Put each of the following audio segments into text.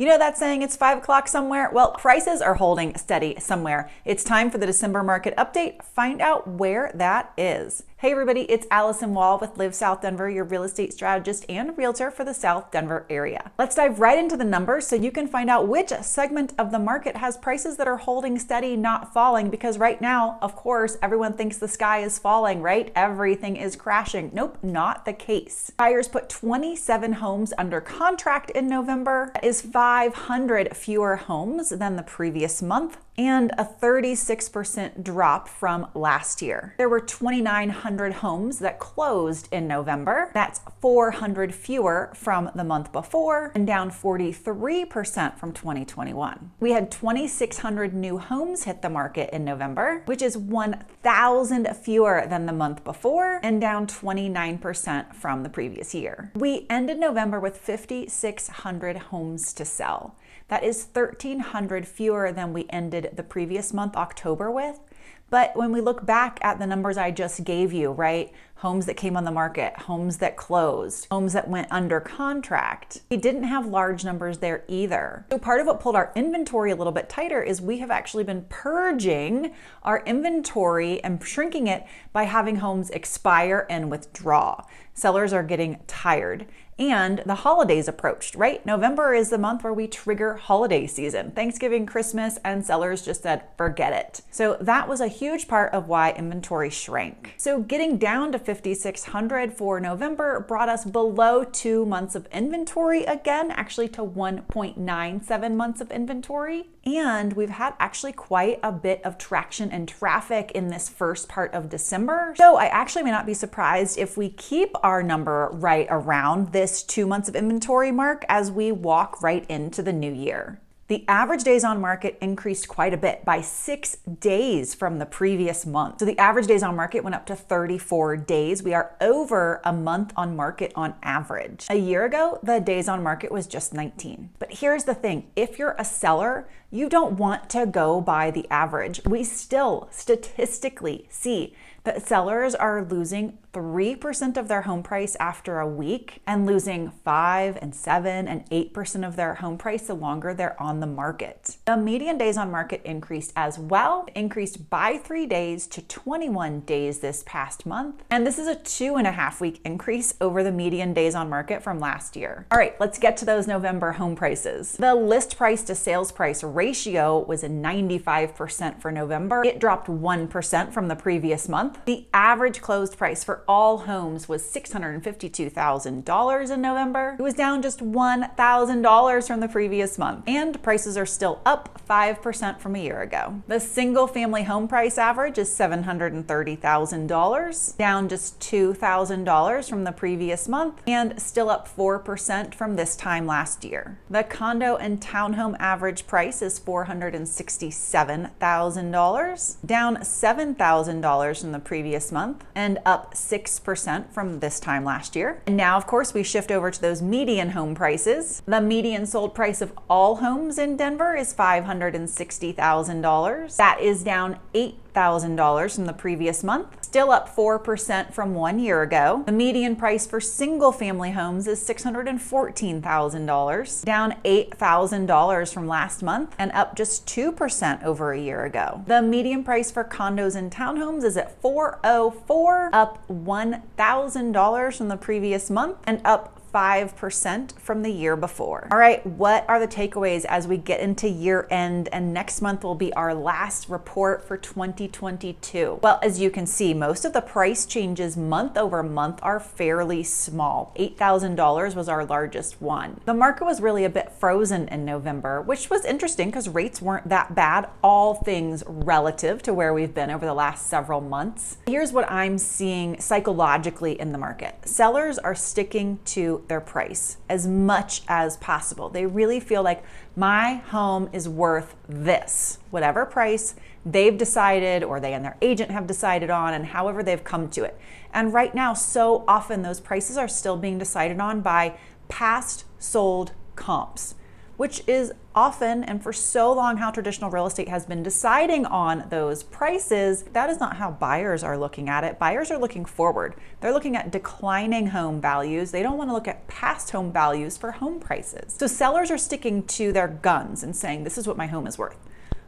You know that saying, it's 5 o'clock somewhere? Well, prices are holding steady somewhere. It's time for the December market update. Find out where that is. Hey everybody, it's Alyson with Live South Denver, your real estate strategist and realtor for the South Denver area. Let's dive right into the numbers so you can find out which segment of the market has prices that are holding steady, not falling, because right now, of course, everyone thinks the sky is falling, right? Everything is crashing. Nope, not the case. Buyers put 27 homes under contract in November. That is 500 fewer homes than the previous month and a 36% drop from last year. There were 2,900 homes that closed in November. That's 400 fewer from the month before and down 43% from 2021. We had 2,600 new homes hit the market in November, which is 1,000 fewer than the month before and down 29% from the previous year. We ended November with 5,600 homes to sell. That is 1,300 fewer than we ended the previous month, October, with. But when we look back at the numbers I just gave you, right? Homes that came on the market, homes that closed, homes that went under contract, we didn't have large numbers there either. So part of what pulled our inventory a little bit tighter is we have actually been purging our inventory and shrinking it by having homes expire and withdraw. Sellers are getting tired. And the holidays approached, right? November is the month where we trigger holiday season, Thanksgiving, Christmas, and sellers just said, forget it. So that was a huge part of why inventory shrank. So getting down to 5,600 for November brought us below 2 months of inventory again, actually to 1.97 months of inventory. And we've had actually quite a bit of traction and traffic in this first part of December. So I actually may not be surprised if we keep our number right around this 2 months of inventory mark as we walk right into the new year. The average days on market increased quite a bit by 6 days from the previous month. So the average days on market went up to 34 days. We are over a month on market on average. A year ago, the days on market was just 19. But here's the thing, if you're a seller, you don't want to go by the average. We still statistically see that sellers are losing 3% of their home price after a week and losing 5 and 7 and 8% of their home price the longer they're on the market. The median days on market increased as well, increased by 3 days to 21 days this past month. And this is a 2.5 week increase over the median days on market from last year. All right, let's get to those November home prices. The list price to sales price ratio was a 95% for November. It dropped 1% from the previous month. The average closed price for all homes was $652,000 in November. It was down just $1,000 from the previous month, and prices are still up 5% from a year ago. The single family home price average is $730,000, down just $2,000 from the previous month, and still up 4% from this time last year. The condo and townhome average price is $467,000, down $7,000 from the previous month, and up 6% from this time last year. And now, of course, we shift over to those median home prices. The median sold price of all homes in Denver is $560,000. That is down $8,000 from the previous month, still up 4% from 1 year ago. The median price for single family homes is $614,000, down $8,000 from last month and up just 2% over a year ago. The median price for condos and townhomes is at $404,000, up $1,000 from the previous month and up 5% from the year before. All right, what are the takeaways as we get into year end, and next month will be our last report for 2022? Well, as you can see, most of the price changes month over month are fairly small. $8,000 was our largest one. The market was really a bit frozen in November, which was interesting because rates weren't that bad, all things relative to where we've been over the last several months. Here's what I'm seeing psychologically in the market. Sellers are sticking to their price as much as possible. They really feel like my home is worth this, whatever price they've decided or they and their agent have decided on, and however they've come to it. And right now, so often those prices are still being decided on by past sold comps. which is often and for so long how traditional real estate has been deciding on those prices. That is not how buyers are looking at it. Buyers are looking forward. They're looking at declining home values. They don't want to look at past home values for home prices. So sellers are sticking to their guns and saying, this is what my home is worth.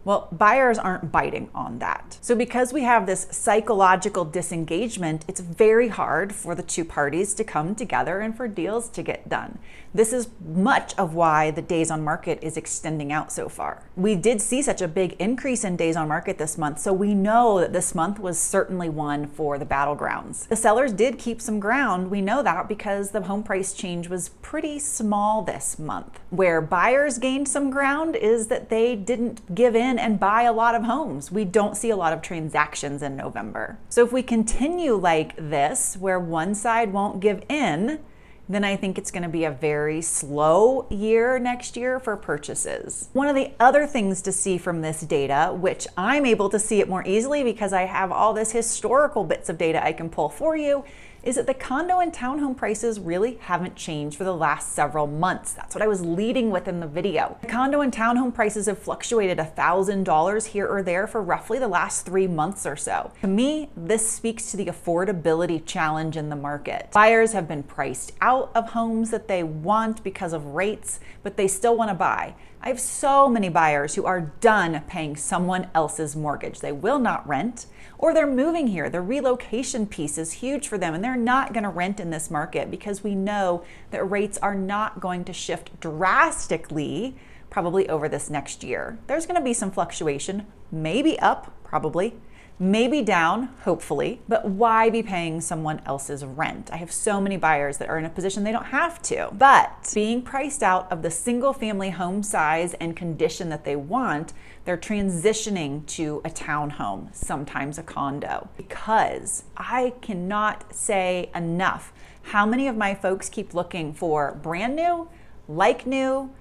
Well, buyers aren't biting on that. So because we have this psychological disengagement, it's very hard for the two parties to come together and for deals to get done. This is much of why the days on market is extending out so far. We did see such a big increase in days on market this month, so we know that this month was certainly one for the battlegrounds. The sellers did keep some ground. We know that because the home price change was pretty small this month. Where buyers gained some ground is that they didn't give in and buy a lot of homes. We don't see a lot of transactions in November. So if we continue like this, where one side won't give in, then I think it's going to be a very slow year next year for purchases. One of the other things to see from this data, which I'm able to see it more easily because I have all this historical bits of data I can pull for you, is that the condo and townhome prices really haven't changed for the last several months. That's what I was leading with in the video. The condo and townhome prices have fluctuated $1,000 here or there for roughly the last 3 months or so. To me, this speaks to the affordability challenge in the market. Buyers have been priced out of homes that they want because of rates, but they still want to buy. I have so many buyers who are done paying someone else's mortgage. They will not rent, or they're moving here. The relocation piece is huge for them, and they're not going to rent in this market because we know that rates are not going to shift drastically probably over this next year. There's going to be some fluctuation, maybe up, probably, maybe down, hopefully, but why be paying someone else's rent? I have so many buyers that are in a position they don't have to, but being priced out of the single family home size and condition that they want, they're transitioning to a townhome, sometimes a condo, because I cannot say enough how many of my folks keep looking for brand new, like new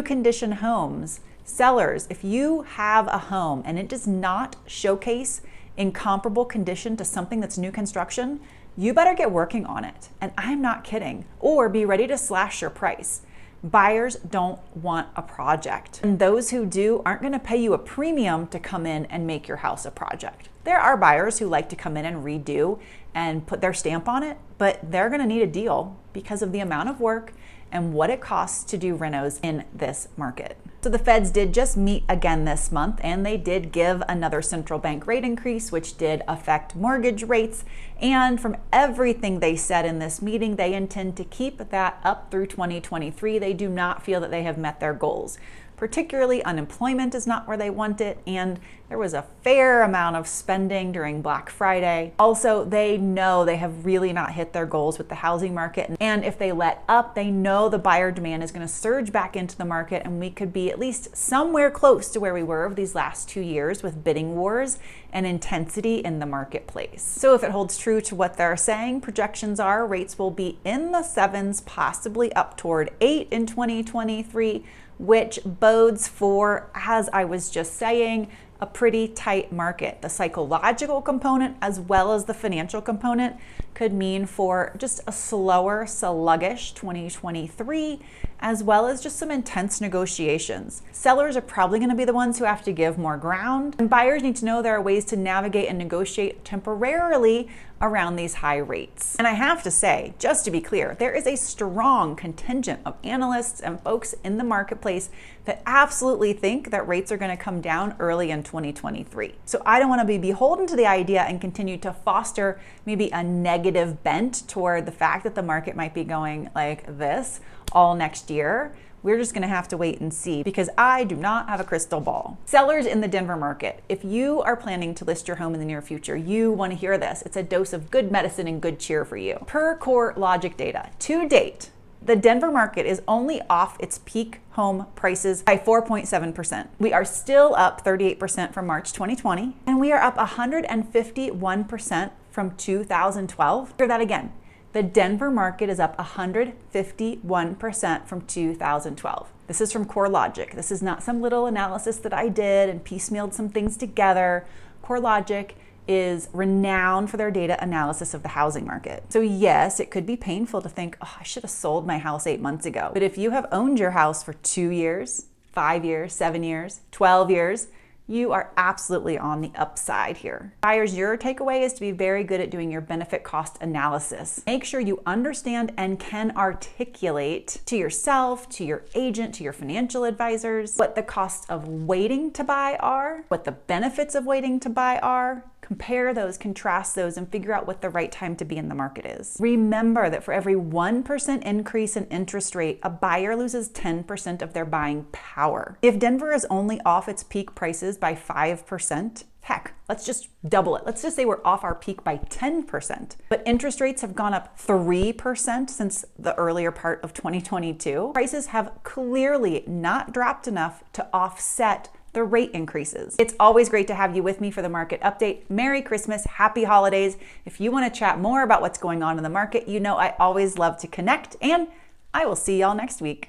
condition homes. Sellers, if you have a home and it does not showcase in comparable condition to something that's new construction, you better get working on it. And I'm not kidding. Or be ready to slash your price. Buyers don't want a project. And those who do aren't going to pay you a premium to come in and make your house a project. There are buyers who like to come in and redo and put their stamp on it, but they're going to need a deal because of the amount of work and what it costs to do renos in this market. So the feds did just meet again this month, and they did give another central bank rate increase, which did affect mortgage rates. And from everything they said in this meeting, they intend to keep that up through 2023. They do not feel that they have met their goals. Particularly, unemployment is not where they want it, and there was a fair amount of spending during Black Friday. Also, they know they have really not hit their goals with the housing market, and if they let up, they know the buyer demand is going to surge back into the market, and we could be at least somewhere close to where we were of these last 2 years with bidding wars and intensity in the marketplace. So if it holds true to what they're saying, projections are rates will be in the 7s, possibly up toward 8 in 2023, which bodes for, as I was just saying, a pretty tight market. The psychological component as well as the financial component could mean for just a slower, sluggish 2023, as well as just some intense negotiations. Sellers are probably going to be the ones who have to give more ground, and buyers need to know there are ways to navigate and negotiate temporarily around these high rates. And I have to say, just to be clear, there is a strong contingent of analysts and folks in the marketplace that absolutely think that rates are going to come down early in 2023. So I don't want to be beholden to the idea and continue to foster maybe a negative bent toward the fact that the market might be going like this all next year. We're just going to have to wait and see because I do not have a crystal ball. Sellers in the Denver market, if you are planning to list your home in the near future, you want to hear this. It's a dose of good medicine and good cheer for you. Per CoreLogic data, to date, the Denver market is only off its peak home prices by 4.7%. We are still up 38% from March 2020, and we are up 151% from 2012. Hear that again. The Denver market is up 151% from 2012. This is from CoreLogic. This is not some little analysis that I did and piecemealed some things together. CoreLogic is renowned for their data analysis of the housing market. So yes, it could be painful to think, oh, I should have sold my house 8 months ago. But if you have owned your house for 2 years, 5 years, 7 years, 12 years, you are absolutely on the upside here. Buyers, your takeaway is to be very good at doing your benefit cost analysis. Make sure you understand and can articulate to yourself, to your agent, to your financial advisors, what the costs of waiting to buy are, what the benefits of waiting to buy are. Compare those, contrast those, and figure out what the right time to be in the market is. Remember that for every 1% increase in interest rate, a buyer loses 10% of their buying power. If Denver is only off its peak prices by 5%, heck, let's just double it. Let's just say we're off our peak by 10%. But interest rates have gone up 3% since the earlier part of 2022. Prices have clearly not dropped enough to offset the rate increases. It's always great to have you with me for the market update. Merry Christmas, happy holidays. If you want to chat more about what's going on in the market, you know I always love to connect, and I will see y'all next week.